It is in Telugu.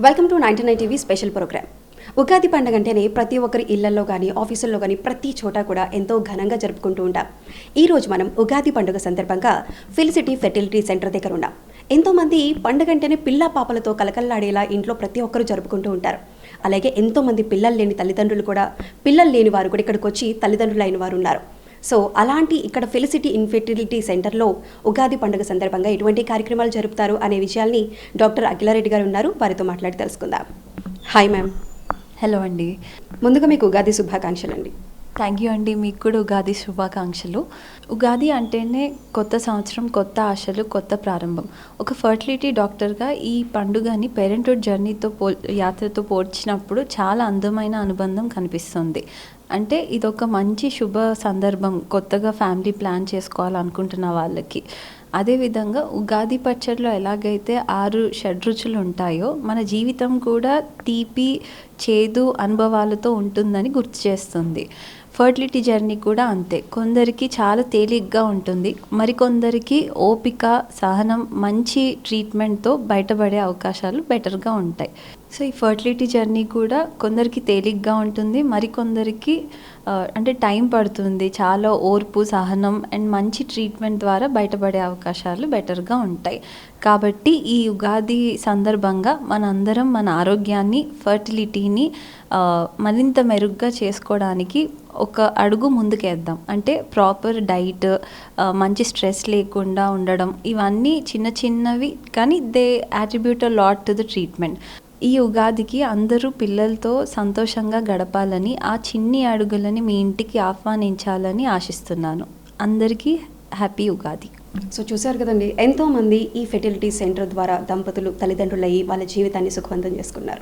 Welcome to 99 TV special program. Ugadi పండుగ అంటేనే ప్రతి ఒక్కరి ఇళ్లలో కానీ ఆఫీసుల్లో కానీ ప్రతి చోట కూడా ఎంతో ఘనంగా జరుపుకుంటూ ఉంటాం. ఈరోజు మనం ఉగాది పండుగ సందర్భంగా ఫిల్సిటీ ఫెర్టిలిటీ సెంటర్ దగ్గర ఉన్నాం. ఎంతోమంది పండుగ అంటేనే పిల్ల పాపలతో కలకల్లాడేలా ఇంట్లో ప్రతి ఒక్కరు జరుపుకుంటూ ఉంటారు. అలాగే ఎంతోమంది పిల్లలు లేని తల్లిదండ్రులు కూడా, పిల్లలు లేని వారు కూడా ఇక్కడికి వచ్చి తల్లిదండ్రులు అయిన వారు ఉన్నారు. సో అలాంటి ఇక్కడ ఫెలిసిటీ ఇన్ఫెర్టిలిటీ సెంటర్లో ఉగాది పండుగ సందర్భంగా ఎటువంటి కార్యక్రమాలు జరుపుతారు అనే విషయాల్ని డాక్టర్ అఖిలారెడ్డి గారు ఉన్నారు, వారితో మాట్లాడి తెలుసుకుందాం. Hi ma'am. హలో అండి. ముందుగా మీకు ఉగాది శుభాకాంక్షలు అండి. థ్యాంక్ యూ అండి. మీకు కూడా ఉగాది శుభాకాంక్షలు. ఉగాది అంటేనే కొత్త సంవత్సరం, కొత్త ఆశలు, కొత్త ప్రారంభం. ఒక ఫర్టిలిటీ డాక్టర్గా ఈ పండుగని పేరెంట్హుడ్ జర్నీతో యాత్రతో పోల్చినప్పుడు చాలా అందమైన అనుబంధం కనిపిస్తుంది. అంటే ఇదొక మంచి శుభ సందర్భం కొత్తగా ఫ్యామిలీ ప్లాన్ చేసుకోవాలనుకుంటున్న వాళ్ళకి. అదేవిధంగా ఉగాది పచ్చడిలో ఎలాగైతే 6 షడ్రుచులు ఉంటాయో మన జీవితం కూడా తీపి, చేదు అనుభవాలతో ఉంటుందని గుర్తు చేస్తుంది. ఫర్టిలిటీ జర్నీ కూడా అంతే. కొందరికి చాలా తేలిగ్గా ఉంటుంది, మరికొందరికి ఓపిక, సహనం, మంచి ట్రీట్మెంట్తో బయటపడే అవకాశాలు బెటర్గా ఉంటాయి. సో ఈ ఫర్టిలిటీ జర్నీ కూడా కొందరికి తేలిగ్గా ఉంటుంది, మరికొందరికి అంటే టైం పడుతుంది. చాలా ఓర్పు, సహనం అండ్ మంచి ట్రీట్మెంట్ ద్వారా బయటపడే అవకాశాలు బెటర్గా ఉంటాయి. కాబట్టి ఈ ఉగాది సందర్భంగా మనందరం మన ఆరోగ్యాన్ని, ఫర్టిలిటీని మరింత మెరుగ్గా చేసుకోవడానికి ఒక అడుగు ముందుకేద్దాం. అంటే ప్రాపర్ డైట్, మంచి స్ట్రెస్ లేకుండా ఉండడం, ఇవన్నీ చిన్న చిన్నవి కానీ they attribute a lot to the treatment. ఈ ఉగాదికి అందరూ పిల్లలతో సంతోషంగా గడపాలని, ఆ చిన్ని అడుగులని మీ ఇంటికి ఆహ్వానించాలని ఆశిస్తున్నాను. అందరికీ హ్యాపీ ఉగాది. సో చూశారు కదండి, ఎంతోమంది ఈ ఫెర్టిలిటీ సెంటర్ ద్వారా దంపతులు తల్లిదండ్రులు అయ్యి వాళ్ళ జీవితాన్ని సుఖవంతం చేసుకున్నారు.